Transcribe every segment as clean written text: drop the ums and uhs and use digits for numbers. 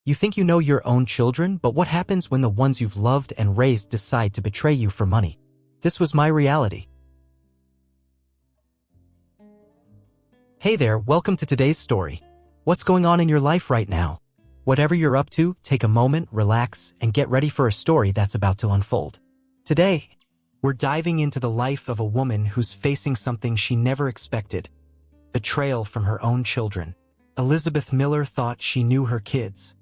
You think you know your own children, but what happens when the ones you've loved and raised decide to betray you for money? This was my reality. Hey there, welcome to today's story. What's going on in your life right now? Whatever you're up to, take a moment, relax, and get ready for a story that's about to unfold. Today, we're diving into the life of a woman who's facing something she never expected: betrayal from her own children. Elizabeth Miller thought she knew her kids.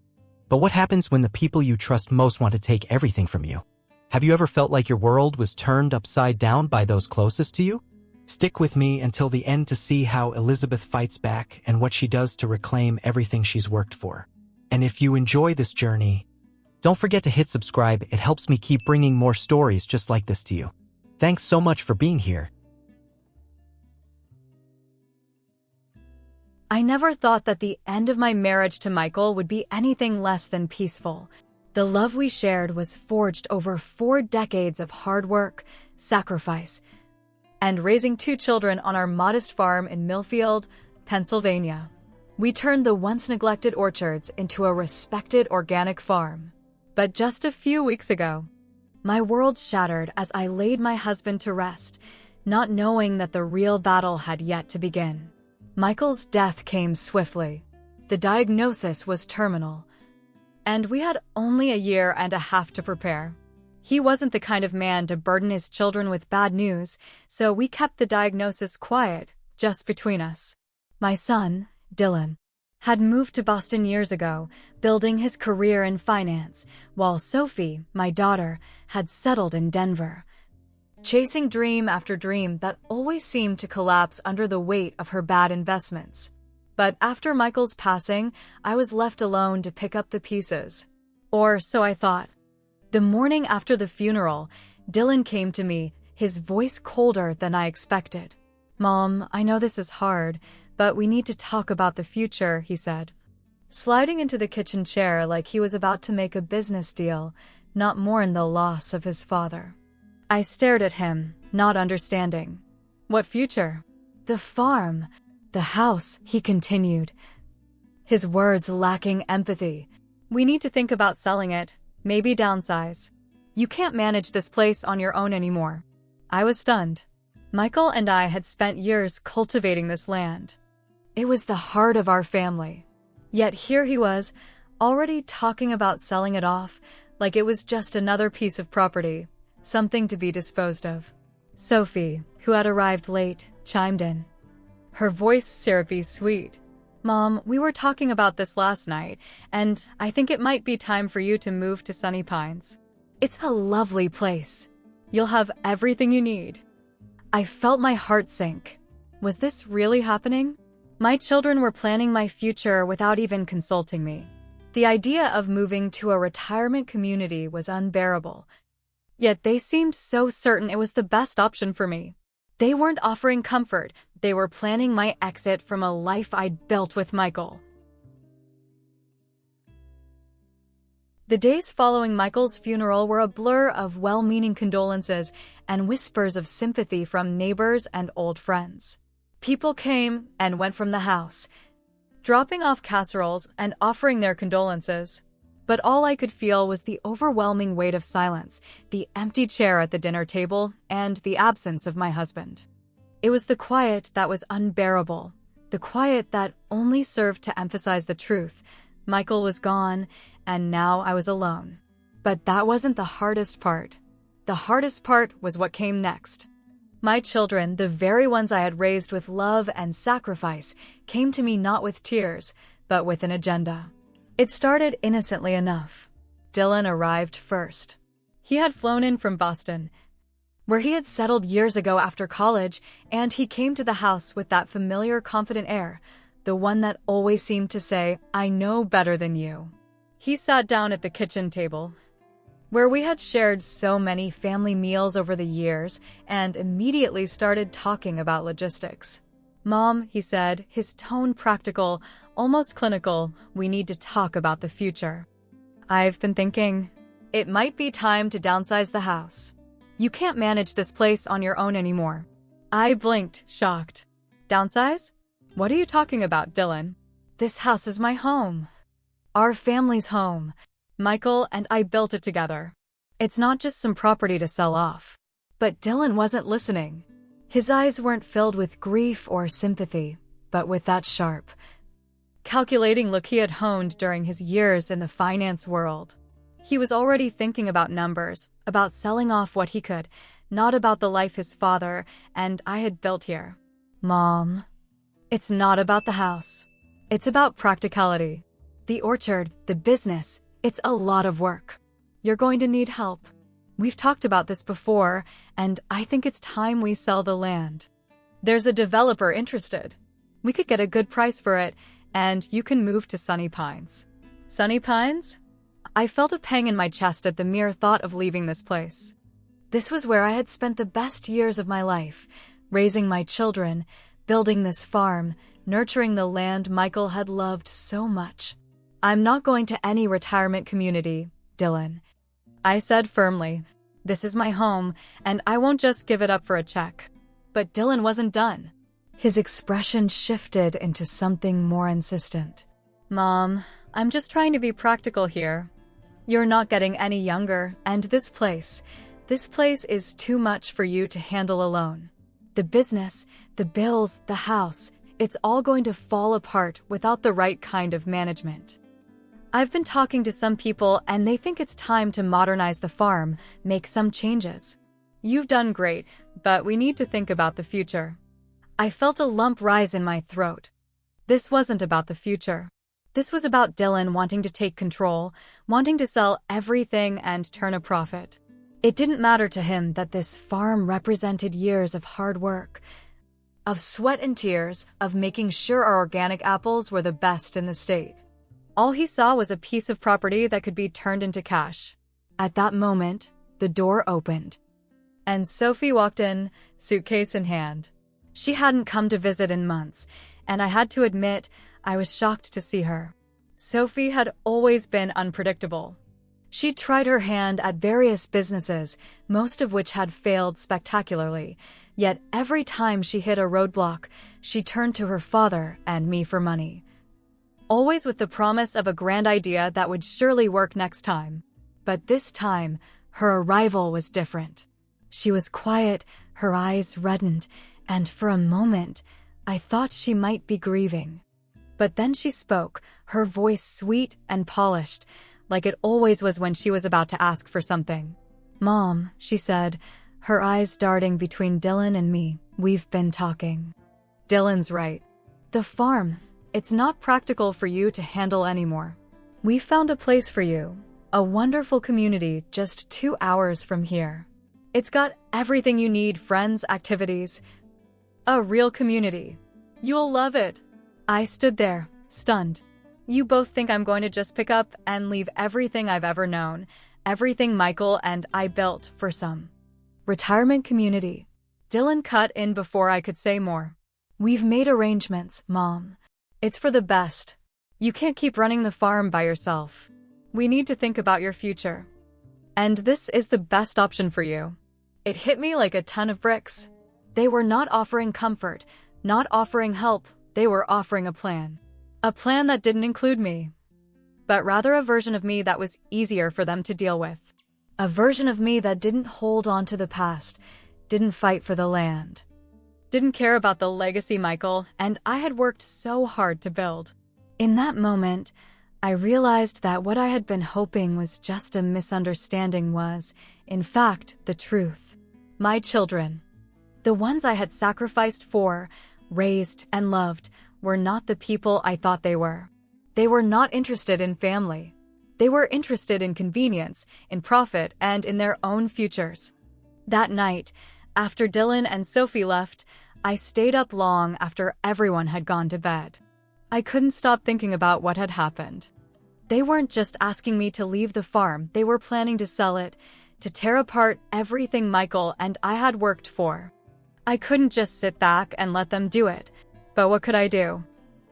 But what happens when the people you trust most want to take everything from you? Have you ever felt like your world was turned upside down by those closest to you? Stick with me until the end to see how Elizabeth fights back and what she does to reclaim everything she's worked for. And if you enjoy this journey, don't forget to hit subscribe. It helps me keep bringing more stories just like this to you. Thanks so much for being here. I never thought that the end of my marriage to Michael would be anything less than peaceful. The love we shared was forged over 4 decades of hard work, sacrifice, and raising 2 children on our modest farm in Millfield, Pennsylvania. We turned the once-neglected orchards into a respected organic farm. But just a few weeks ago, my world shattered as I laid my husband to rest, not knowing that the real battle had yet to begin. Michael's death came swiftly. The diagnosis was terminal, and we had only a year and a half to prepare. He wasn't the kind of man to burden his children with bad news, so we kept the diagnosis quiet, just between us. My son, Dylan, had moved to Boston years ago, building his career in finance, while Sophie, my daughter, had settled in Denver, chasing dream after dream that always seemed to collapse under the weight of her bad investments. But after Michael's passing, I was left alone to pick up the pieces. Or so I thought. The morning after the funeral, Dylan came to me, his voice colder than I expected. "Mom, I know this is hard, but we need to talk about the future," he said, sliding into the kitchen chair like he was about to make a business deal, not mourn the loss of his father. I stared at him, not understanding. "What future?" "The farm, the house," he continued, his words lacking empathy. "We need to think about selling it, maybe downsize. You can't manage this place on your own anymore." I was stunned. Michael and I had spent years cultivating this land. It was the heart of our family. Yet here he was, already talking about selling it off, like it was just another piece of property, something to be disposed of. Sophie, who had arrived late, chimed in, her voice syrupy sweet. "Mom, we were talking about this last night, and I think it might be time for you to move to Sunny Pines. It's a lovely place. You'll have everything you need." I felt my heart sink. Was this really happening? My children were planning my future without even consulting me. The idea of moving to a retirement community was unbearable. Yet they seemed so certain it was the best option for me. They weren't offering comfort, they were planning my exit from a life I'd built with Michael. The days following Michael's funeral were a blur of well-meaning condolences and whispers of sympathy from neighbors and old friends. People came and went from the house, dropping off casseroles and offering their condolences. But all I could feel was the overwhelming weight of silence, the empty chair at the dinner table, and the absence of my husband. It was the quiet that was unbearable, the quiet that only served to emphasize the truth. Michael was gone, and now I was alone. But that wasn't the hardest part. The hardest part was what came next. My children, the very ones I had raised with love and sacrifice, came to me not with tears, but with an agenda. It started innocently enough. Dylan arrived first. He had flown in from Boston, where he had settled years ago after college, and he came to the house with that familiar, confident air, the one that always seemed to say, "I know better than you." He sat down at the kitchen table, where we had shared so many family meals over the years, and immediately started talking about logistics. "Mom," he said, his tone practical, almost clinical, "we need to talk about the future. I've been thinking, it might be time to downsize the house. You can't manage this place on your own anymore." I blinked, shocked. "Downsize? What are you talking about, Dylan?" "This house is my home. Our family's home. Michael and I built it together. It's not just some property to sell off. But Dylan wasn't listening. His eyes weren't filled with grief or sympathy, but with that sharp, calculating look he had honed during his years in the finance world. He was already thinking about numbers, about selling off what he could, not about the life his father and I had built here. Mom, it's not about the house. It's about practicality. The orchard, the business, it's a lot of work. You're going to need help. We've talked about this before, and I think it's time we sell the land. There's a developer interested. We could get a good price for it, and you can move to Sunny Pines. Sunny Pines? I felt a pang in my chest at the mere thought of leaving this place. This was where I had spent the best years of my life, raising my children, building this farm, nurturing the land Michael had loved so much. I'm not going to any retirement community, Dylan, I said firmly. This is my home, and I won't just give it up for a check. But Dylan wasn't done. His expression shifted into something more insistent. Mom, I'm just trying to be practical here. You're not getting any younger, and this place is too much for you to handle alone. The business, the bills, the house, it's all going to fall apart without the right kind of management. I've been talking to some people and they think it's time to modernize the farm, make some changes. You've done great, but we need to think about the future. I felt a lump rise in my throat. This wasn't about the future. This was about Dylan wanting to take control, wanting to sell everything and turn a profit. It didn't matter to him that this farm represented years of hard work, of sweat and tears, of making sure our organic apples were the best in the state. All he saw was a piece of property that could be turned into cash. At that moment, the door opened, and Sophie walked in, suitcase in hand. She hadn't come to visit in months, and I had to admit, I was shocked to see her. Sophie had always been unpredictable. She'd tried her hand at various businesses, most of which had failed spectacularly, yet every time she hit a roadblock, she turned to her father and me for money. Always with the promise of a grand idea that would surely work next time. But this time, her arrival was different. She was quiet, her eyes reddened, and for a moment, I thought she might be grieving. But then she spoke, her voice sweet and polished, like it always was when she was about to ask for something. Mom, she said, her eyes darting between Dylan and me, we've been talking. Dylan's right. The farm, it's not practical for you to handle anymore. We found a place for you, a wonderful community just 2 hours from here. It's got everything you need, friends, activities, a real community. You'll love it. I stood there, stunned. You both think I'm going to just pick up and leave everything I've ever known, everything Michael and I built for some retirement community. Dylan cut in before I could say more. We've made arrangements, Mom. It's for the best. You can't keep running the farm by yourself. We need to think about your future. And this is the best option for you. It hit me like a ton of bricks. They were not offering comfort, not offering help, they were offering a plan. A plan that didn't include me, but rather a version of me that was easier for them to deal with. A version of me that didn't hold on to the past, didn't fight for the land, didn't care about the legacy Michael and I had worked so hard to build. In that moment, I realized that what I had been hoping was just a misunderstanding was, in fact, the truth. My children, the ones I had sacrificed for, raised, and loved, were not the people I thought they were. They were not interested in family. They were interested in convenience, in profit, and in their own futures. That night, after Dylan and Sophie left, I stayed up long after everyone had gone to bed. I couldn't stop thinking about what had happened. They weren't just asking me to leave the farm, they were planning to sell it, to tear apart everything Michael and I had worked for. I couldn't just sit back and let them do it. But what could I do?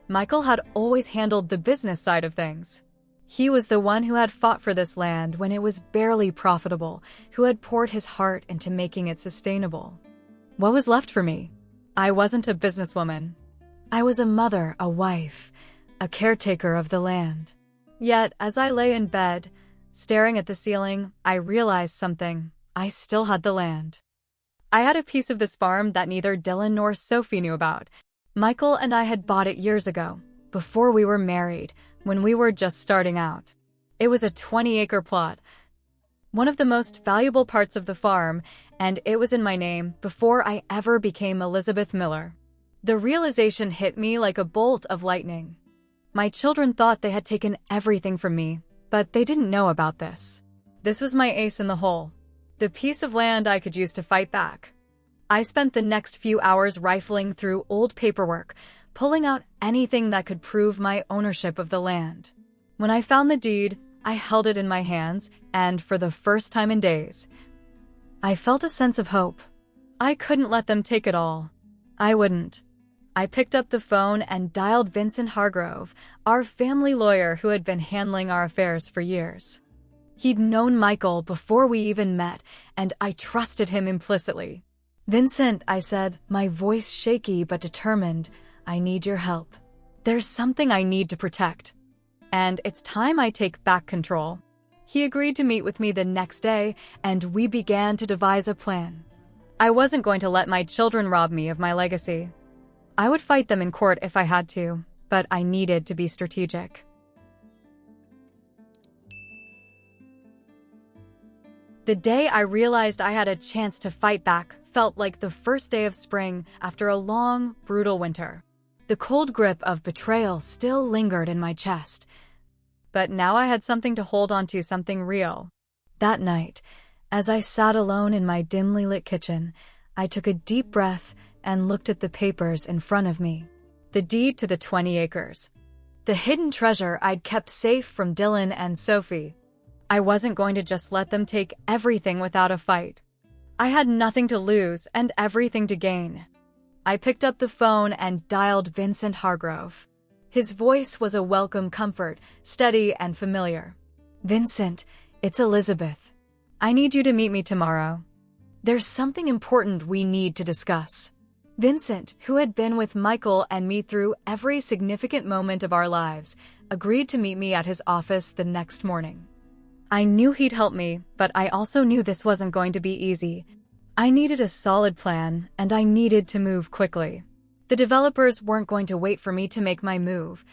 Michael had always handled the business side of things. He was the one who had fought for this land when it was barely profitable, who had poured his heart into making it sustainable. What was left for me? I wasn't a businesswoman. I was a mother, a wife, a caretaker of the land. Yet, as I lay in bed, staring at the ceiling, I realized something. I still had the land. I had a piece of this farm that neither Dylan nor Sophie knew about. Michael and I had bought it years ago, before we were married, when we were just starting out. It was a 20-acre plot, one of the most valuable parts of the farm, and it was in my name before I ever became Elizabeth Miller. The realization hit me like a bolt of lightning. My children thought they had taken everything from me, but they didn't know about this. This was my ace in the hole, the piece of land I could use to fight back. I spent the next few hours rifling through old paperwork, pulling out anything that could prove my ownership of the land. When I found the deed, I held it in my hands, and for the first time in days, I felt a sense of hope. I couldn't let them take it all. I wouldn't. I picked up the phone and dialed Vincent Hargrove, our family lawyer who had been handling our affairs for years. He'd known Michael before we even met, and I trusted him implicitly. "Vincent," I said, my voice shaky but determined, "I need your help. There's something I need to protect, and it's time I take back control." He agreed to meet with me the next day, and we began to devise a plan. I wasn't going to let my children rob me of my legacy. I would fight them in court if I had to, but I needed to be strategic. The day I realized I had a chance to fight back felt like the first day of spring after a long, brutal winter. The cold grip of betrayal still lingered in my chest, but now I had something to hold on to, something real. That night, as I sat alone in my dimly lit kitchen, I took a deep breath and looked at the papers in front of me. The deed to the 20 acres. The hidden treasure I'd kept safe from Dylan and Sophie. I wasn't going to just let them take everything without a fight. I had nothing to lose and everything to gain. I picked up the phone and dialed Vincent Hargrove. His voice was a welcome comfort, steady and familiar. "Vincent, it's Elizabeth. I need you to meet me tomorrow. There's something important we need to discuss." Vincent, who had been with Michael and me through every significant moment of our lives, agreed to meet me at his office the next morning. I knew he'd help me, but I also knew this wasn't going to be easy. I needed a solid plan, and I needed to move quickly. The developers weren't going to wait for me to make my move,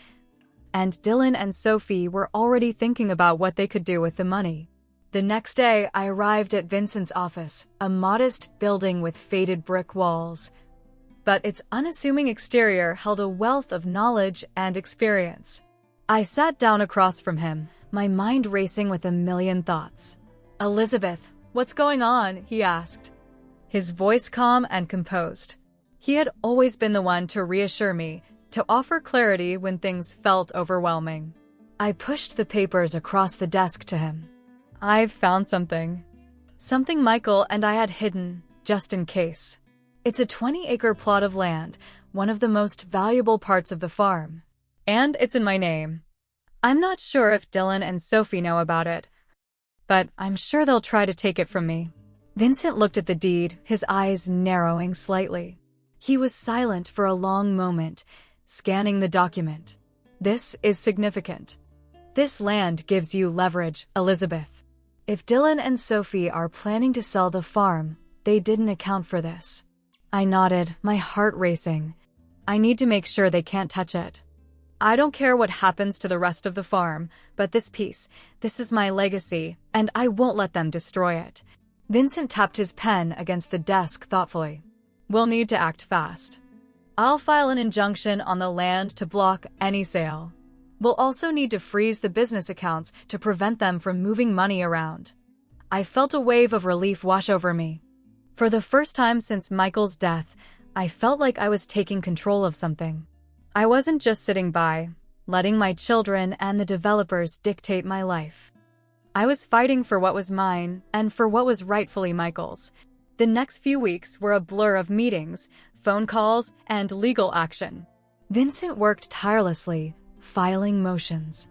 and Dylan and Sophie were already thinking about what they could do with the money. The next day, I arrived at Vincent's office, a modest building with faded brick walls, but its unassuming exterior held a wealth of knowledge and experience. I sat down across from him, my mind racing with a million thoughts. "Elizabeth, what's going on?" he asked, his voice calm and composed. He had always been the one to reassure me, to offer clarity when things felt overwhelming. I pushed the papers across the desk to him. "I've found something. Something Michael and I had hidden, just in case. It's a 20-acre plot of land, one of the most valuable parts of the farm. And it's in my name. I'm not sure if Dylan and Sophie know about it, but I'm sure they'll try to take it from me." Vincent looked at the deed, his eyes narrowing slightly. He was silent for a long moment, scanning the document. "This is significant. This land gives you leverage, Elizabeth. If Dylan and Sophie are planning to sell the farm, they didn't account for this." I nodded, my heart racing. "I need to make sure they can't touch it. I don't care what happens to the rest of the farm, but this piece, this is my legacy, and I won't let them destroy it." Vincent tapped his pen against the desk thoughtfully. "We'll need to act fast. I'll file an injunction on the land to block any sale. We'll also need to freeze the business accounts to prevent them from moving money around." I felt a wave of relief wash over me. For the first time since Michael's death, I felt like I was taking control of something. I wasn't just sitting by, letting my children and the developers dictate my life. I was fighting for what was mine and for what was rightfully Michael's. The next few weeks were a blur of meetings, phone calls, and legal action. Vincent worked tirelessly, filing motions,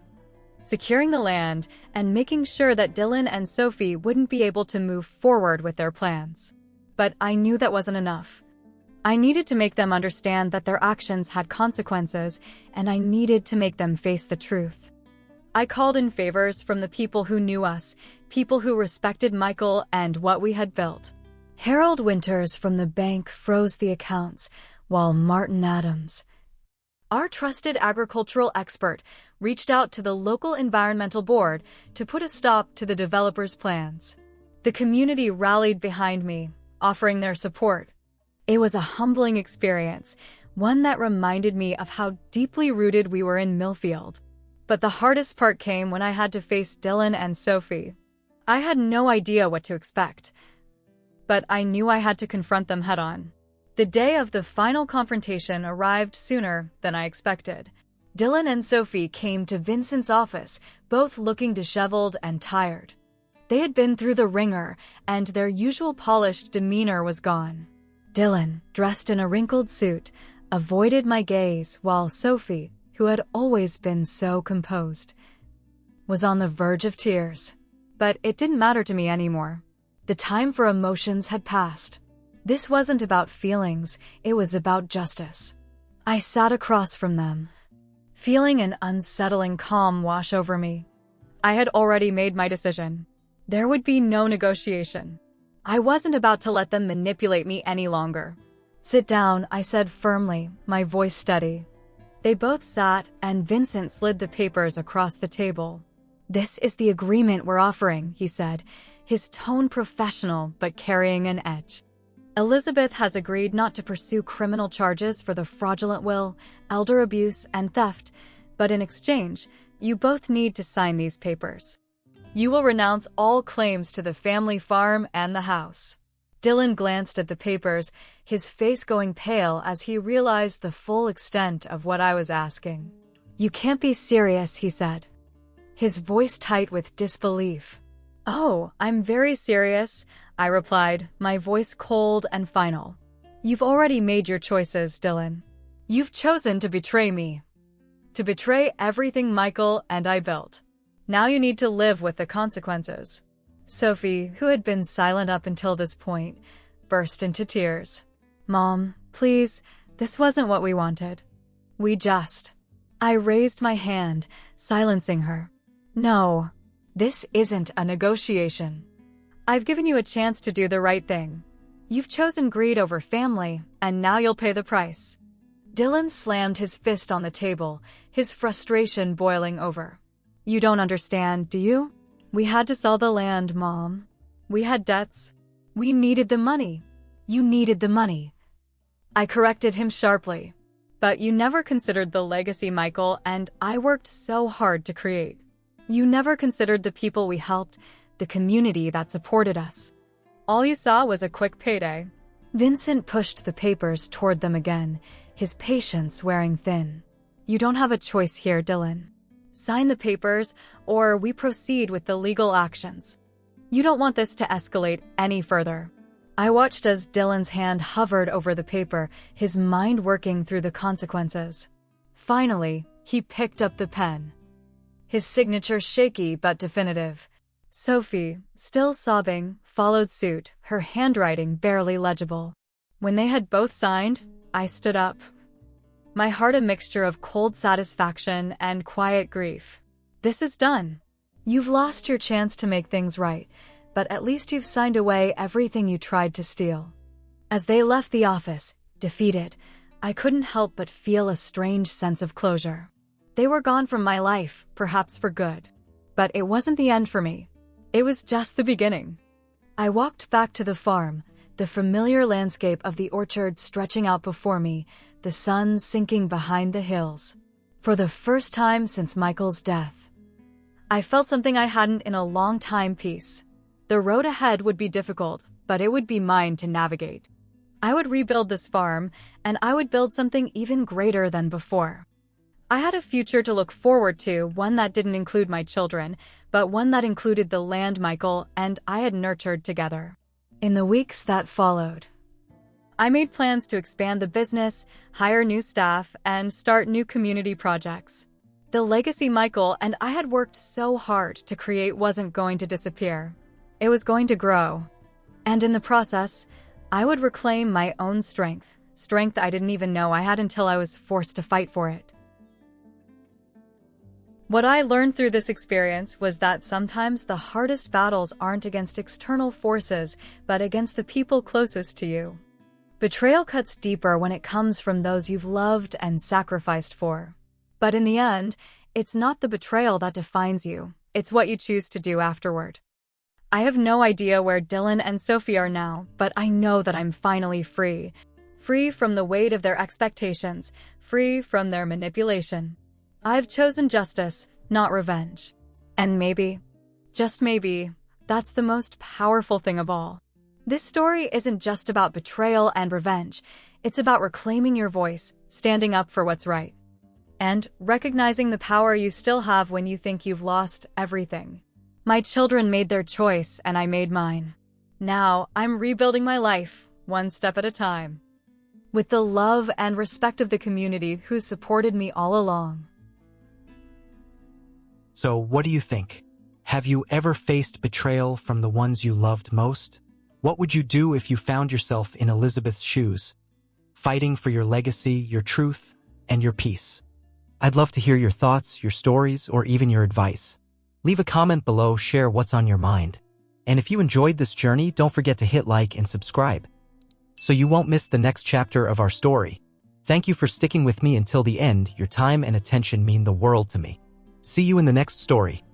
securing the land, and making sure that Dylan and Sophie wouldn't be able to move forward with their plans. But I knew that wasn't enough. I needed to make them understand that their actions had consequences, and I needed to make them face the truth. I called in favors from the people who knew us, people who respected Michael and what we had built. Harold Winters from the bank froze the accounts, while Martin Adams, our trusted agricultural expert, reached out to the local environmental board to put a stop to the developer's plans. The community rallied behind me, offering their support. It was a humbling experience, one that reminded me of how deeply rooted we were in Millfield. But the hardest part came when I had to face Dylan and Sophie. I had no idea what to expect, but I knew I had to confront them head-on. The day of the final confrontation arrived sooner than I expected. Dylan and Sophie came to Vincent's office, both looking disheveled and tired. They had been through the ringer, and their usual polished demeanor was gone. Dylan, dressed in a wrinkled suit, avoided my gaze, while Sophie, who had always been so composed, was on the verge of tears. But it didn't matter to me anymore. The time for emotions had passed. This wasn't about feelings, it was about justice. I sat across from them, feeling an unsettling calm wash over me. I had already made my decision. There would be no negotiation. I wasn't about to let them manipulate me any longer. "Sit down," I said firmly, my voice steady. They both sat, and Vincent slid the papers across the table. "This is the agreement we're offering," he said, his tone professional but carrying an edge. "Elizabeth has agreed not to pursue criminal charges for the fraudulent will, elder abuse, and theft, but in exchange, you both need to sign these papers. You will renounce all claims to the family farm and the house." Dylan glanced at the papers, his face going pale as he realized the full extent of what I was asking. "You can't be serious," he said, his voice tight with disbelief. "Oh, I'm very serious," I replied, my voice cold and final. "You've already made your choices, Dylan. You've chosen to betray me. To betray everything Michael and I built. Now you need to live with the consequences." Sophie, who had been silent up until this point, burst into tears. "Mom, please, this wasn't what we wanted. We just..." I raised my hand, silencing her. "No, this isn't a negotiation. I've given you a chance to do the right thing. You've chosen greed over family, and now you'll pay the price." Dylan slammed his fist on the table, his frustration boiling over. "You don't understand, do you? We had to sell the land, Mom. We had debts. We needed the money. You needed the money." I corrected him sharply. "But you never considered the legacy Michael and I worked so hard to create. You never considered the people we helped, the community that supported us. All you saw was a quick payday." Vincent pushed the papers toward them again, his patience wearing thin. "You don't have a choice here, Dylan. Sign the papers, or we proceed with the legal actions. You don't want this to escalate any further." I watched as Dylan's hand hovered over the paper, his mind working through the consequences. Finally, he picked up the pen, his signature shaky but definitive. Sophie, still sobbing, followed suit, her handwriting barely legible. When they had both signed, I stood up, my heart a mixture of cold satisfaction and quiet grief. "This is done. You've lost your chance to make things right, but at least you've signed away everything you tried to steal." As they left the office, defeated, I couldn't help but feel a strange sense of closure. They were gone from my life, perhaps for good. But it wasn't the end for me. It was just the beginning. I walked back to the farm, the familiar landscape of the orchard stretching out before me, the sun sinking behind the hills. For the first time since Michael's death, I felt something I hadn't in a long time: peace. The road ahead would be difficult, but it would be mine to navigate. I would rebuild this farm, and I would build something even greater than before. I had a future to look forward to, one that didn't include my children, but one that included the land Michael and I had nurtured together. In the weeks that followed, I made plans to expand the business, hire new staff, and start new community projects. The legacy Michael and I had worked so hard to create wasn't going to disappear. It was going to grow. And in the process, I would reclaim my own strength I didn't even know I had until I was forced to fight for it. What I learned through this experience was that sometimes the hardest battles aren't against external forces, but against the people closest to you. Betrayal cuts deeper when it comes from those you've loved and sacrificed for. But in the end, it's not the betrayal that defines you, it's what you choose to do afterward. I have no idea where Dylan and Sophie are now, but I know that I'm finally free. Free from the weight of their expectations, free from their manipulation. I've chosen justice, not revenge. And maybe, just maybe, that's the most powerful thing of all. This story isn't just about betrayal and revenge. It's about reclaiming your voice, standing up for what's right, and recognizing the power you still have when you think you've lost everything. My children made their choice, and I made mine. Now, I'm rebuilding my life, one step at a time, with the love and respect of the community who supported me all along. So, what do you think? Have you ever faced betrayal from the ones you loved most? What would you do if you found yourself in Elizabeth's shoes, fighting for your legacy, your truth, and your peace? I'd love to hear your thoughts, your stories, or even your advice. Leave a comment below, share what's on your mind. And if you enjoyed this journey, don't forget to hit like and subscribe, so you won't miss the next chapter of our story. Thank you for sticking with me until the end. Your time and attention mean the world to me. See you in the next story.